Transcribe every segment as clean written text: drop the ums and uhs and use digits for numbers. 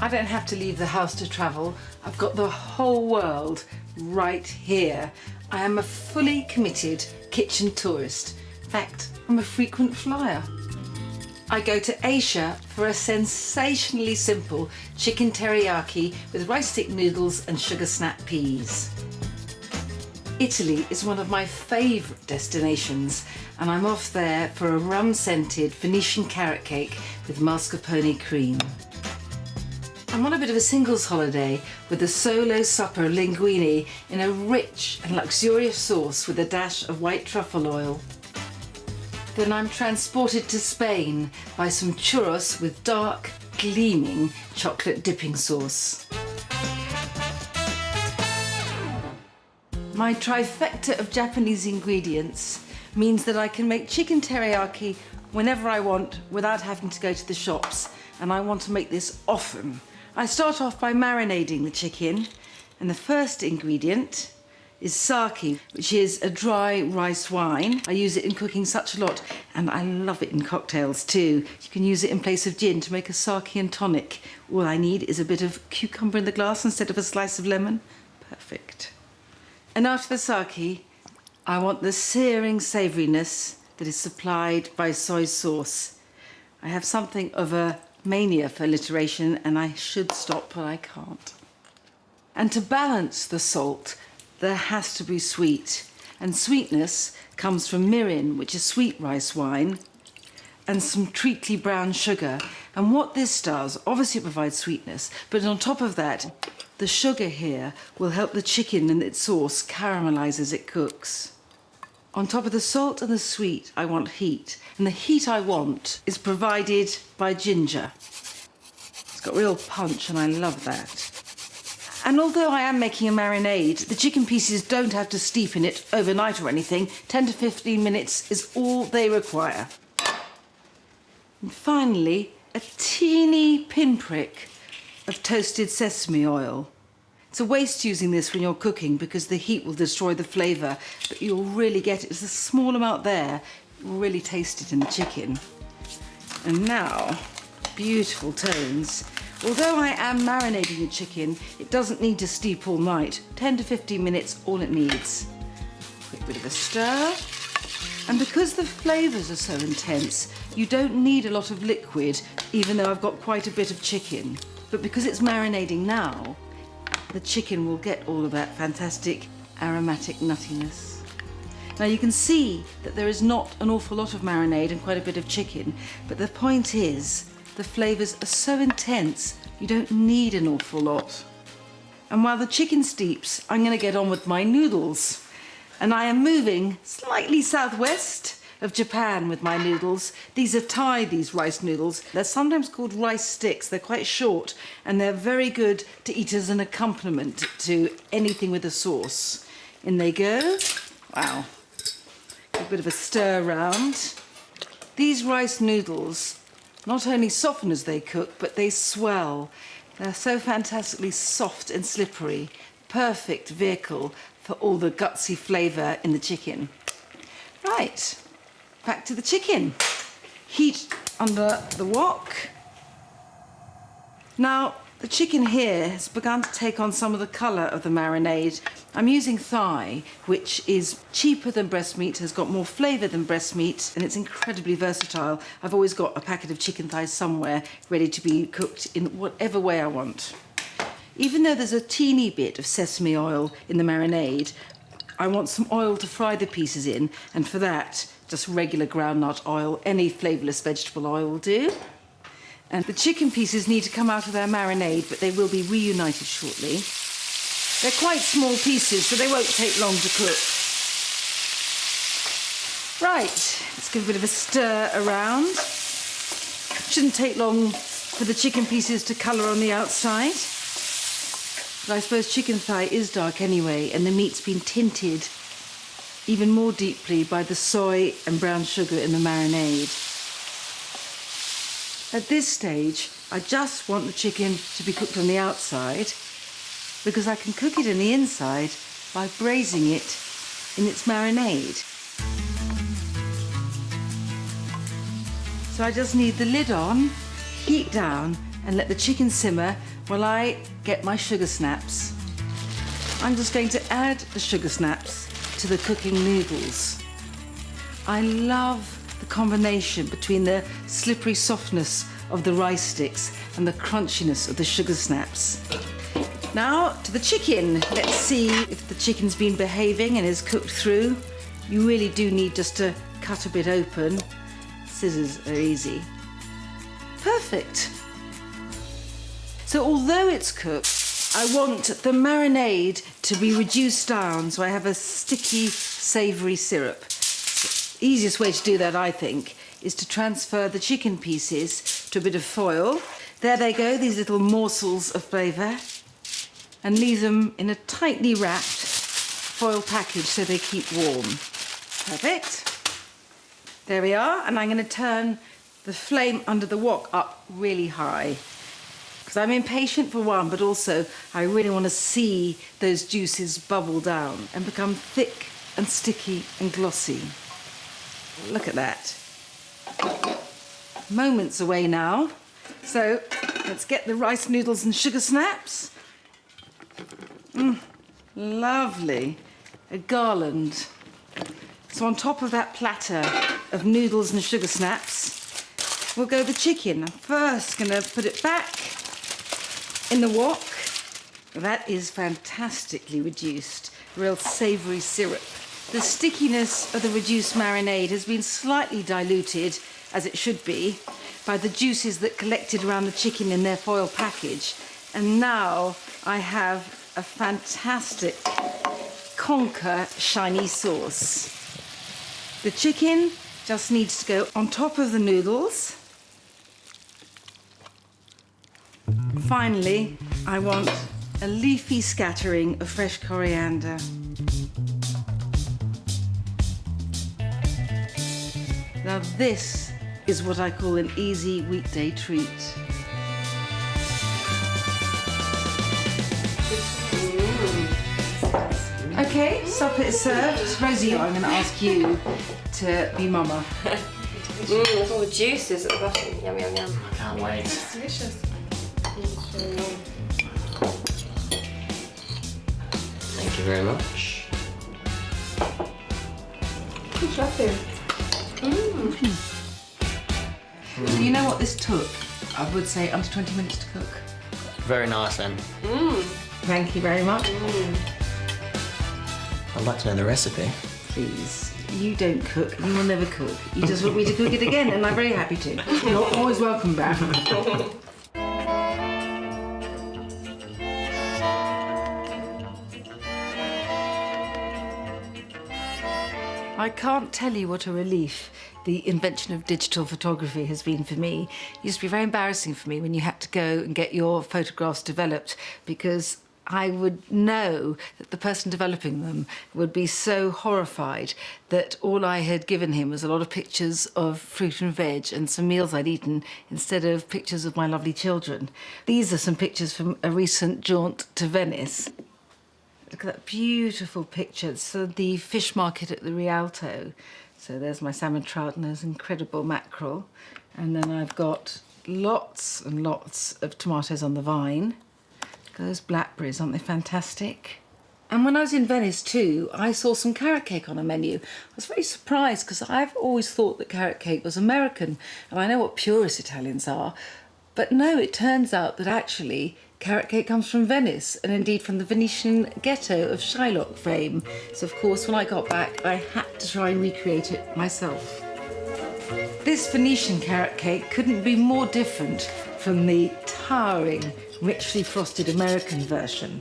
I don't have to leave the house to travel. I've got the whole world right here. I am a fully committed kitchen tourist. In fact, I'm a frequent flyer. I go to Asia for a sensationally simple chicken teriyaki with rice stick noodles and sugar snap peas. Italy is one of my favourite destinations, and I'm off there for a rum-scented Venetian carrot cake with mascarpone cream. I'm on a bit of a singles holiday with a solo supper linguine in a rich and luxurious sauce with a dash of white truffle oil. Then I'm transported to Spain by some churros with dark, gleaming chocolate dipping sauce. My trifecta of Japanese ingredients means that I can make chicken teriyaki whenever I want without having to go to the shops, and I want to make this often. I start off by marinating the chicken, and the first ingredient is sake, which is a dry rice wine. I use it in cooking such a lot, and I love it in cocktails too. You can use it in place of gin to make a sake and tonic. All I need is a bit of cucumber in the glass instead of a slice of lemon. Perfect. And after the sake, I want the searing savouriness that is supplied by soy sauce. I have something of a mania for alliteration, and I should stop, but I can't. And to balance the salt, there has to be sweet. And sweetness comes from mirin, which is sweet rice wine, and some treacly brown sugar. And what this does, obviously it provides sweetness, but on top of that, the sugar here will help the chicken and its sauce caramelise as it cooks. On top of the salt and the sweet, I want heat. And the heat I want is provided by ginger. It's got real punch, and I love that. And although I am making a marinade, the chicken pieces don't have to steep in it overnight or anything. 10 to 15 minutes is all they require. And finally, a teeny pinprick of toasted sesame oil. It's a waste using this when you're cooking because the heat will destroy the flavour, but you'll really get it. There's a small amount there. You'll really taste it in the chicken. And now, beautiful tones. Although I am marinating the chicken, it doesn't need to steep all night. 10 to 15 minutes, all it needs. Quick bit of a stir. And because the flavours are so intense, you don't need a lot of liquid, even though I've got quite a bit of chicken. But because it's marinating now, the chicken will get all of that fantastic aromatic nuttiness. Now you can see that there is not an awful lot of marinade and quite a bit of chicken, but the point is the flavours are so intense you don't need an awful lot. And while the chicken steeps, I'm going to get on with my noodles. And I am moving slightly southwest of Japan with my noodles. These are Thai, these rice noodles. They're sometimes called rice sticks. They're quite short and they're very good to eat as an accompaniment to anything with a sauce. In they go. Wow. A bit of a stir around. These rice noodles not only soften as they cook, but they swell. They're so fantastically soft and slippery. Perfect vehicle for all the gutsy flavour in the chicken. Right. Back to the chicken. Heat under the wok. Now, the chicken here has begun to take on some of the colour of the marinade. I'm using thigh, which is cheaper than breast meat, has got more flavour than breast meat, and it's incredibly versatile. I've always got a packet of chicken thighs somewhere ready to be cooked in whatever way I want. Even though there's a teeny bit of sesame oil in the marinade, I want some oil to fry the pieces in, and for that, just regular groundnut oil, any flavourless vegetable oil will do. And the chicken pieces need to come out of their marinade, but they will be reunited shortly. They're quite small pieces, so they won't take long to cook. Right, let's give a bit of a stir around. Shouldn't take long for the chicken pieces to colour on the outside. But I suppose chicken thigh is dark anyway, and the meat's been tinted even more deeply by the soy and brown sugar in the marinade. At this stage, I just want the chicken to be cooked on the outside because I can cook it in the inside by braising it in its marinade. So I just need the lid on, heat down and let the chicken simmer while I get my sugar snaps. I'm just going to add the sugar snaps to the cooking noodles. I love the combination between the slippery softness of the rice sticks and the crunchiness of the sugar snaps. Now to the chicken. Let's see if the chicken's been behaving and is cooked through. You really do need just to cut a bit open. Scissors are easy. Perfect. So although it's cooked, I want the marinade to be reduced down so I have a sticky, savoury syrup. The easiest way to do that, I think, is to transfer the chicken pieces to a bit of foil. There they go, these little morsels of flavour, and leave them in a tightly wrapped foil package so they keep warm. Perfect. There we are, and I'm going to turn the flame under the wok up really high. Because I'm impatient for one, but also I really want to see those juices bubble down and become thick and sticky and glossy. Look at that. Moments away now. So let's get the rice noodles and sugar snaps. Lovely. A garland. So on top of that platter of noodles and sugar snaps, we'll go the chicken. I'm first going to put it back in the wok. That is fantastically reduced. Real savoury syrup. The stickiness of the reduced marinade has been slightly diluted, as it should be, by the juices that collected around the chicken in their foil package. And now I have a fantastic conker shiny sauce. The chicken just needs to go on top of the noodles. Finally, I want a leafy scattering of fresh coriander. Now this is what I call an easy weekday treat. Okay, supper is served. Rosie, I'm going to ask you to be mama. There's all the juices at the bottom. Yum, yum, yum. I can't wait. It's delicious. Thank you very much. Good job, Phil. So you know what this took? I would say under 20 minutes to cook. Very nice then. Thank you very much. I'd like to know the recipe. Please, you don't cook, you will never cook. You just want me to cook it again, and I'm very happy to. You're always welcome back. I can't tell you what a relief the invention of digital photography has been for me. It used to be very embarrassing for me when you had to go and get your photographs developed, because I would know that the person developing them would be so horrified that all I had given him was a lot of pictures of fruit and veg and some meals I'd eaten instead of pictures of my lovely children. These are some pictures from a recent jaunt to Venice. Look at that beautiful picture. So the fish market at the Rialto. So there's my salmon trout and those incredible mackerel. And then I've got lots and lots of tomatoes on the vine. Those blackberries, aren't they fantastic? And when I was in Venice too, I saw some carrot cake on a menu. I was very surprised because I've always thought that carrot cake was American, and I know what purist Italians are. But no, it turns out that actually carrot cake comes from Venice, and indeed from the Venetian ghetto of Shylock fame. So of course, when I got back, I had to try and recreate it myself. This Venetian carrot cake couldn't be more different from the towering, richly frosted American version.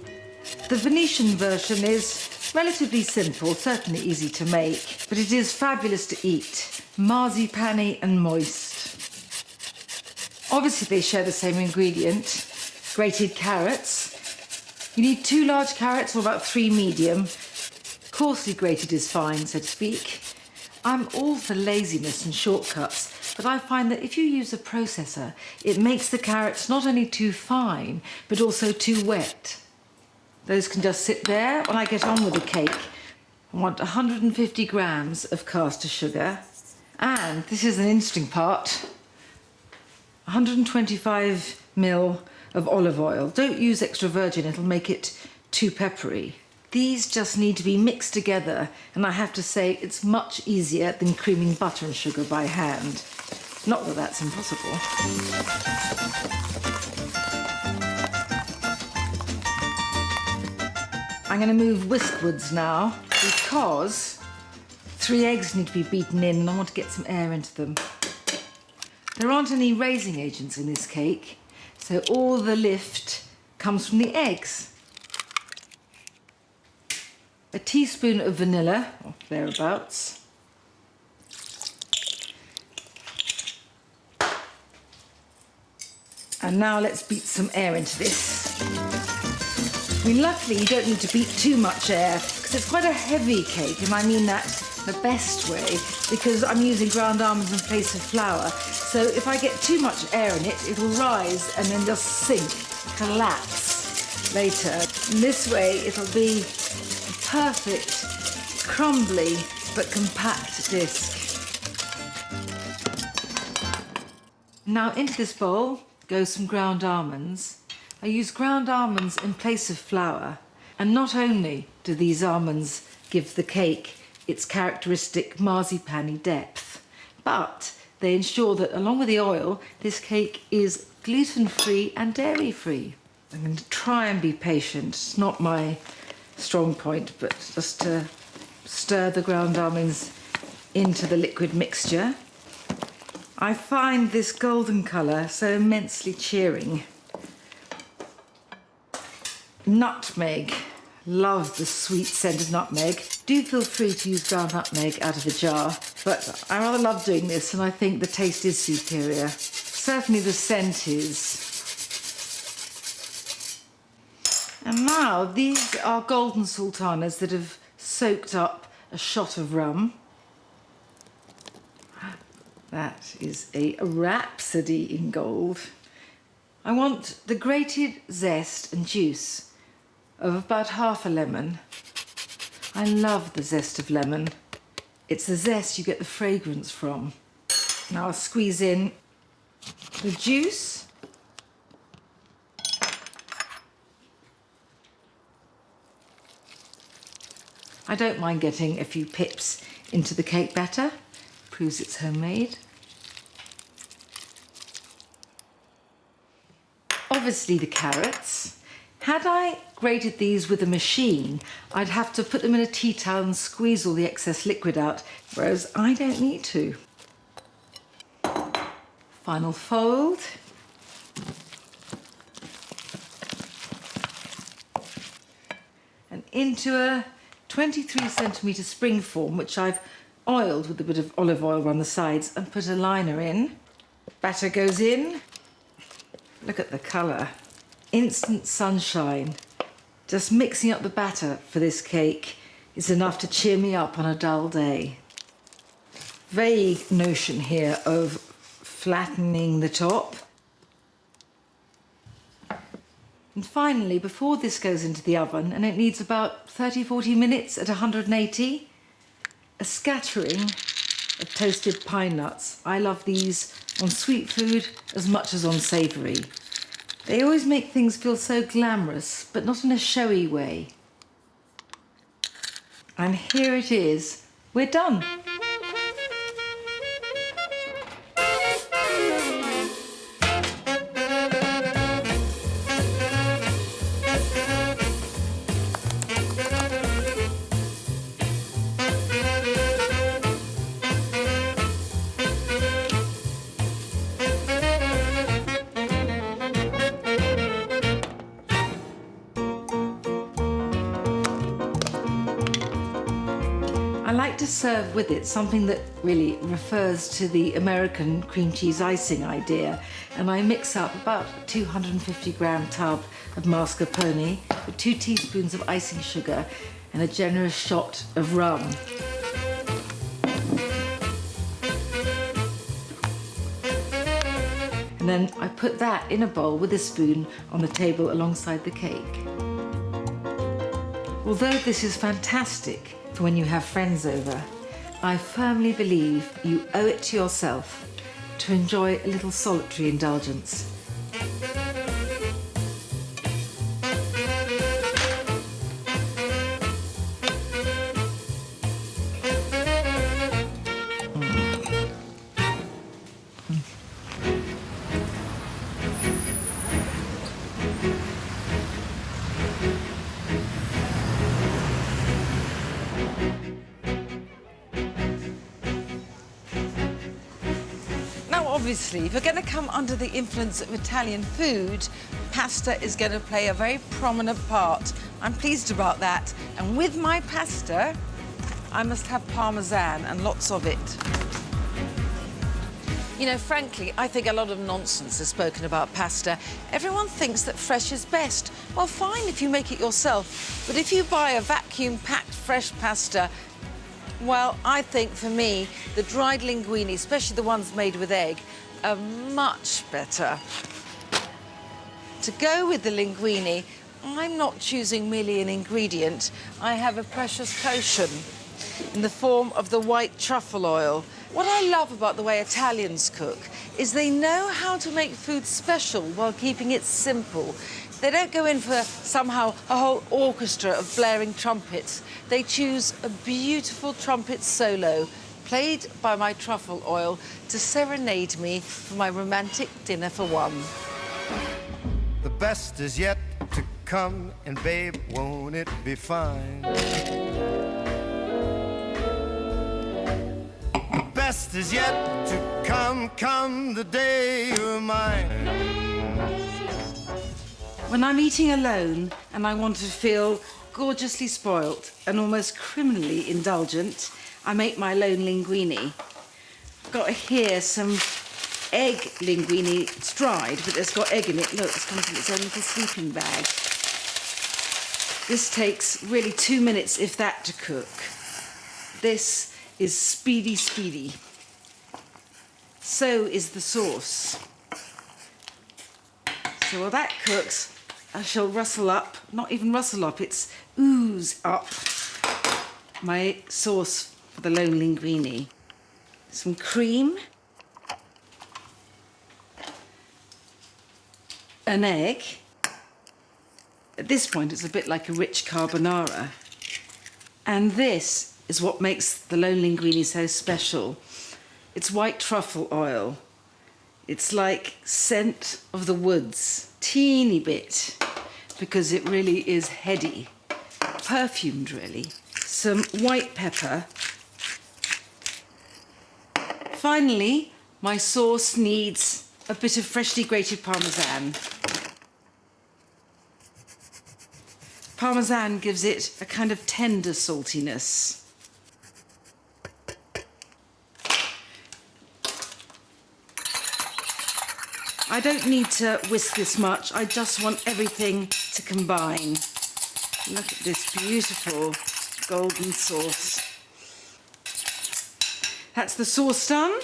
The Venetian version is relatively simple, certainly easy to make, but it is fabulous to eat, marzipan-y and moist. Obviously they share the same ingredient, grated carrots. You need 2 large carrots or about 3 medium. Coarsely grated is fine, so to speak. I'm all for laziness and shortcuts, but I find that if you use a processor, it makes the carrots not only too fine, but also too wet. Those can just sit there when I get on with the cake. I want 150 grams of caster sugar. And this is an interesting part. 125 ml of olive oil. Don't use extra virgin, it'll make it too peppery. These just need to be mixed together, and I have to say it's much easier than creaming butter and sugar by hand. Not that that's impossible. I'm going to move whiskwards now because 3 eggs need to be beaten in and I want to get some air into them. There aren't any raising agents in this cake, so all the lift comes from the eggs. A teaspoon of vanilla, or thereabouts. And now let's beat some air into this. I mean, luckily you don't need to beat too much air because it's quite a heavy cake, and I mean that the best way because I'm using ground almonds in place of flour. So if I get too much air in it, it'll rise and then just sink, collapse later. And this way it'll be a perfect, crumbly but compact disc. Now into this bowl goes some ground almonds. I use ground almonds in place of flour, and not only do these almonds give the cake its characteristic marzipan-y depth, but they ensure that along with the oil, this cake is gluten-free and dairy-free. I'm going to try and be patient. It's not my strong point, but just to stir the ground almonds into the liquid mixture. I find this golden colour so immensely cheering. Nutmeg. Love the sweet scent of nutmeg. Do feel free to use ground nutmeg out of the jar, but I rather love doing this and I think the taste is superior. Certainly the scent is. And now these are golden sultanas that have soaked up a shot of rum. That is a rhapsody in gold. I want the grated zest and juice of about half a lemon. I love the zest of lemon. It's the zest you get the fragrance from. Now I'll squeeze in the juice. I don't mind getting a few pips into the cake batter. Proves it's homemade. Obviously the carrots. Had I grated these with a machine, I'd have to put them in a tea towel and squeeze all the excess liquid out, whereas I don't need to. Final fold. And into a 23cm spring form, which I've oiled with a bit of olive oil around the sides and put a liner in. Batter goes in. Look at the colour. Instant sunshine. Just mixing up the batter for this cake is enough to cheer me up on a dull day. Vague notion here of flattening the top. And finally, before this goes into the oven, and it needs about 30-40 minutes at 180, a scattering of toasted pine nuts. I love these on sweet food as much as on savoury. They always make things feel so glamorous, but not in a showy way. And here it is. We're done. I like to serve with it something that really refers to the American cream cheese icing idea, and I mix up about a 250-gram tub of mascarpone with 2 teaspoons of icing sugar and a generous shot of rum. And then I put that in a bowl with a spoon on the table alongside the cake. Although this is fantastic when you have friends over, I firmly believe you owe it to yourself to enjoy a little solitary indulgence. Obviously, if you're going to come under the influence of Italian food, pasta is going to play a very prominent part. I'm pleased about that. And with my pasta, I must have parmesan and lots of it. You know, frankly, I think a lot of nonsense is spoken about pasta. Everyone thinks that fresh is best. Well, fine if you make it yourself, but if you buy a vacuum-packed fresh pasta, well, I think, for me, the dried linguine, especially the ones made with egg, are much better. To go with the linguine, I'm not choosing merely an ingredient. I have a precious potion in the form of the white truffle oil. What I love about the way Italians cook is they know how to make food special while keeping it simple. They don't go in for somehow a whole orchestra of blaring trumpets. They choose a beautiful trumpet solo played by my truffle oil to serenade me for my romantic dinner for one. The best is yet to come, and babe, won't it be fine? The best is yet to come the day you're mine. When I'm eating alone and I want to feel gorgeously spoilt and almost criminally indulgent, I make my lone linguine. I've got here some egg linguine. It's dried, but it's got egg in it. Look, it's comes in its own little sleeping bag. This takes really 2 minutes, if that, to cook. This is speedy, speedy. So is the sauce. So while that cooks, I shall rustle up, not even rustle up, it's ooze up my sauce for the lone linguine. Some cream, an egg. At this point, it's a bit like a rich carbonara. And this is what makes the lone linguine so special. It's white truffle oil. It's like scent of the woods, teeny bit, because it really is heady, perfumed really. Some white pepper. Finally, my sauce needs a bit of freshly grated parmesan. Parmesan gives it a kind of tender saltiness. I don't need to whisk this much, I just want everything to combine. Look at this beautiful golden sauce. That's the sauce done.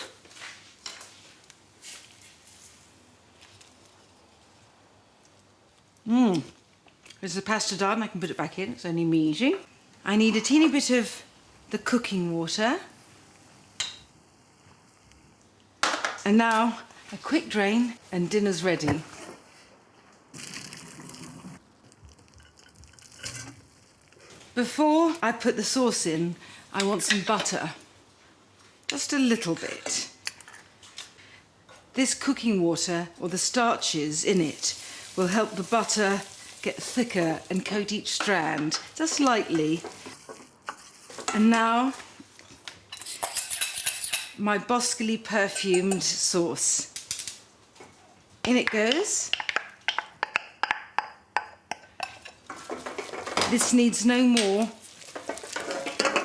There's the pasta done, I can put it back in, it's only me eating. I need a teeny bit of the cooking water. And now, a quick drain and dinner's ready. Before I put the sauce in, I want some butter. Just a little bit. This cooking water, or the starches in it, will help the butter get thicker and coat each strand, just lightly. And now, my Boscoli perfumed sauce. In it goes. This needs no more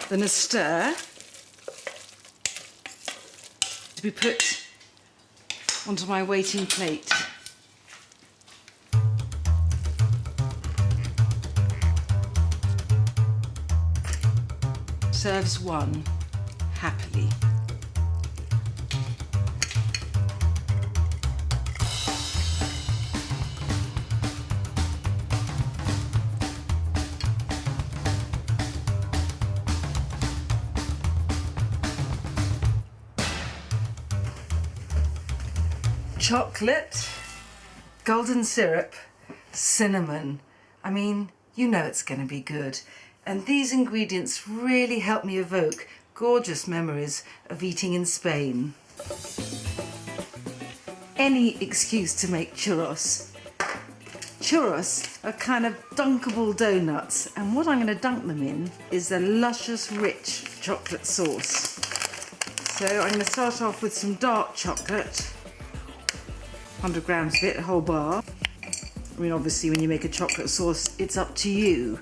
than a stir to be put onto my waiting plate. Serves one happily. chocolate, golden syrup, cinnamon. I mean, you know it's going to be good. And these ingredients really help me evoke gorgeous memories of eating in Spain. Any excuse to make churros. Churros are kind of dunkable donuts, and what I'm going to dunk them in is a luscious, rich chocolate sauce. So I'm going to start off with some dark chocolate, 100 grams of it, a whole bar. I mean, obviously when you make a chocolate sauce, it's up to you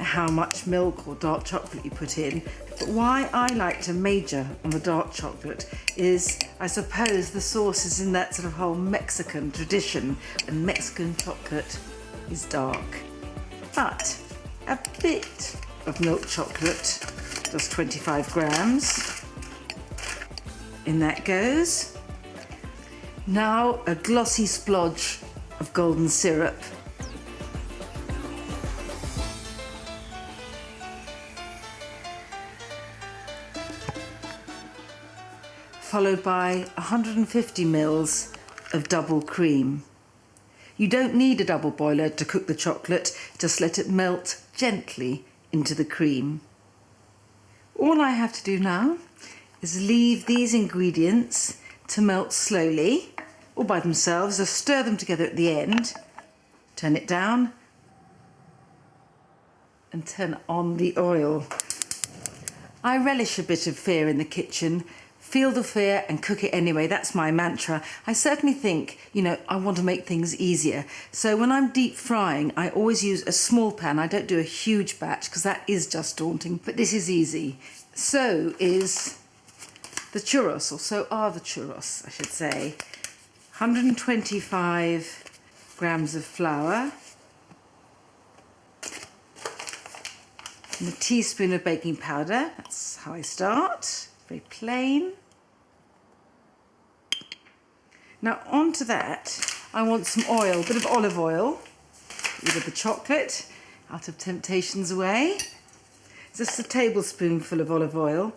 how much milk or dark chocolate you put in. But why I like to major on the dark chocolate is, I suppose, the sauce is in that sort of whole Mexican tradition, and Mexican chocolate is dark. But a bit of milk chocolate, just 25 grams. In that goes. Now a glossy splodge of golden syrup. Followed by 150 ml of double cream. You don't need a double boiler to cook the chocolate, just let it melt gently into the cream. All I have to do now is leave these ingredients to melt slowly, or by themselves, or stir them together at the end, turn it down, and turn on the oil. I relish a bit of fear in the kitchen. Feel the fear and cook it anyway. That's my mantra. I certainly think, I want to make things easier. So when I'm deep frying, I always use a small pan. I don't do a huge batch because that is just daunting, but this is easy. So is the churros, or so are the churros, I should say. 125 grams of flour, and a teaspoon of baking powder. That's how I start. Very plain. Now onto that, I want some oil, a bit of olive oil, with the chocolate, out of temptation's way. Just a tablespoonful of olive oil,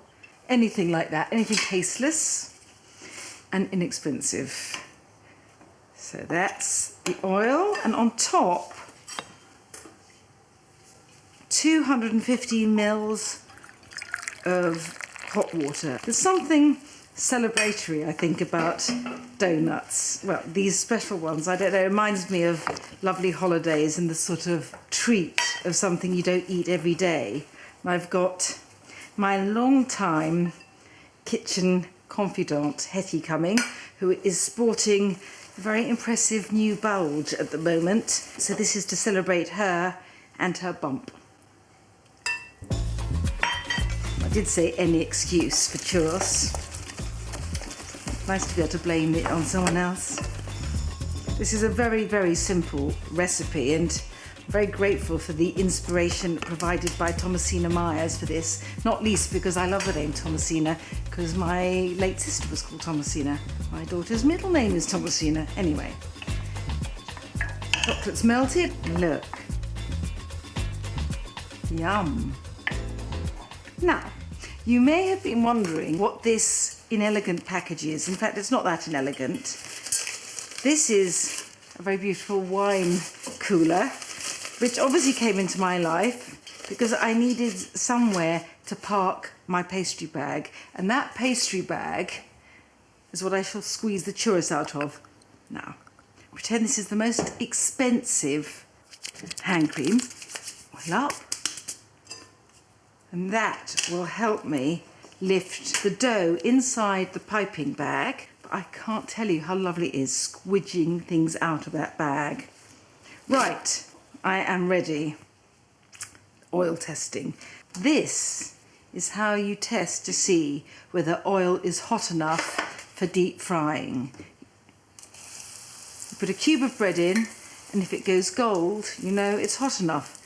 anything like that, anything tasteless and inexpensive. So that's the oil, and on top, 250 ml of hot water. There's something celebratory, I think, about donuts. Well, these special ones, I don't know, it reminds me of lovely holidays and the sort of treat of something you don't eat every day. And I've got my long-time kitchen confidant, Hetty, coming, who is sporting a very impressive new bulge at the moment. So this is to celebrate her and her bump. I did say any excuse for churros. Nice to be able to blame it on someone else. This is a very, very simple recipe, and I'm very grateful for the inspiration provided by Thomasina Myers for this, not least because I love the name Thomasina, because my late sister was called Thomasina. My daughter's middle name is Thomasina. Anyway, chocolate's melted. Look. Yum. Now, you may have been wondering what this inelegant package is. In fact, it's not that inelegant. This is a very beautiful wine cooler, which obviously came into my life because I needed somewhere to park my pastry bag. And that pastry bag is what I shall squeeze the churros out of. Now, pretend this is the most expensive hand cream. Oil up. And that will help me lift the dough inside the piping bag. But I can't tell you how lovely it is squidging things out of that bag. Right, I am ready. Oil testing. This is how you test to see whether oil is hot enough for deep frying. You put a cube of bread in, and if it goes gold, you know it's hot enough.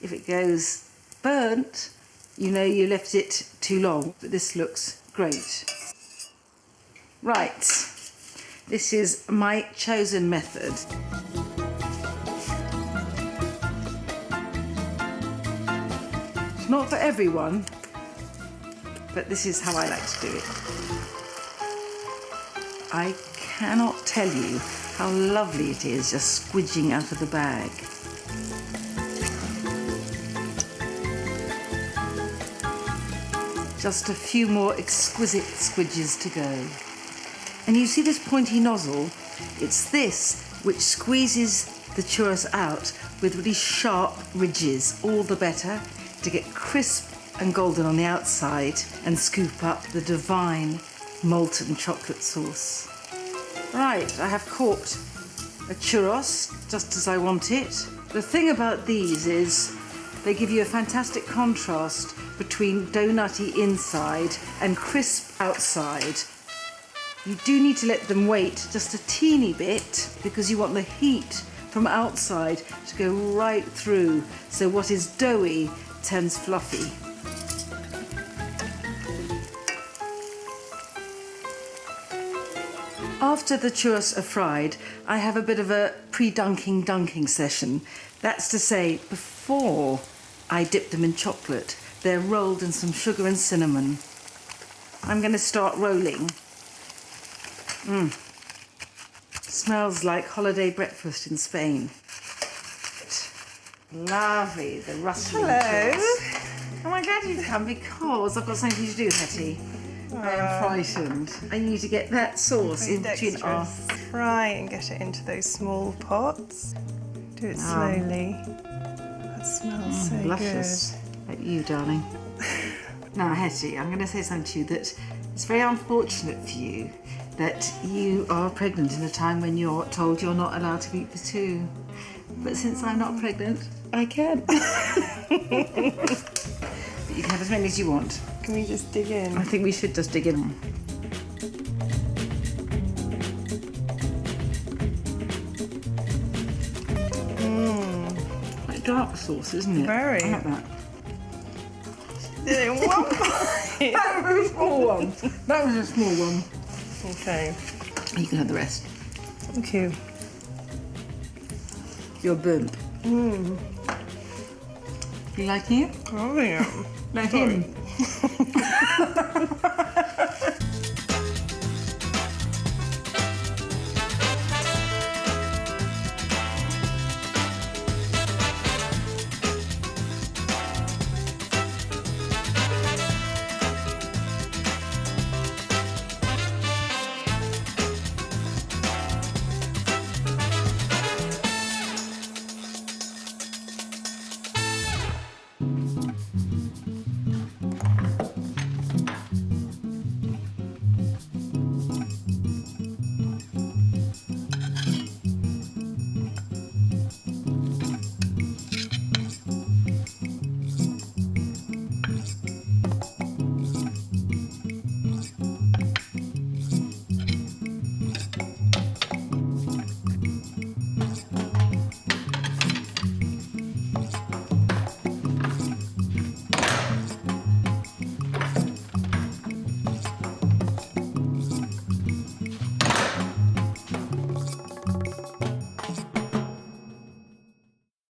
If it goes burnt, you know you left it too long, but this looks great. Right, this is my chosen method. It's not for everyone, but this is how I like to do it. I cannot tell you how lovely it is just squidging out of the bag. Just a few more exquisite squidges to go. And you see this pointy nozzle? It's this which squeezes the churros out with really sharp ridges, all the better to get crisp and golden on the outside and scoop up the divine molten chocolate sauce. Right, I have corked a churros just as I want it. The thing about these is they give you a fantastic contrast between donutty inside and crisp outside. You do need to let them wait just a teeny bit because you want the heat from outside to go right through so what is doughy turns fluffy. After the churros are fried, I have a bit of a pre-dunking session. That's to say, before I dip them in chocolate, they're rolled in some sugar and cinnamon. I'm going to start rolling. Smells like holiday breakfast in Spain. Lovely, the rustling. Hello. Churros. Oh, I'm glad you've come because I've got something for you to do, Hetty. I am frightened. I need to get that sauce in between our... Try and get it into those small pots. Do it slowly. That smells so luscious. Like you, darling. Now, Hetty, I'm going to say something to you that it's very unfortunate for you that you are pregnant in a time when you're told you're not allowed to eat for two. But since I'm not pregnant, I can. But you can have as many as you want. Can we just dig in? I think we should just dig in. Quite dark sauce, isn't it? Very. I like that. Did it in one bite? That was a small one. That was a small one. Okay. You can have the rest. Thank you. Your bump. You liking it? Oh, yeah. Like him.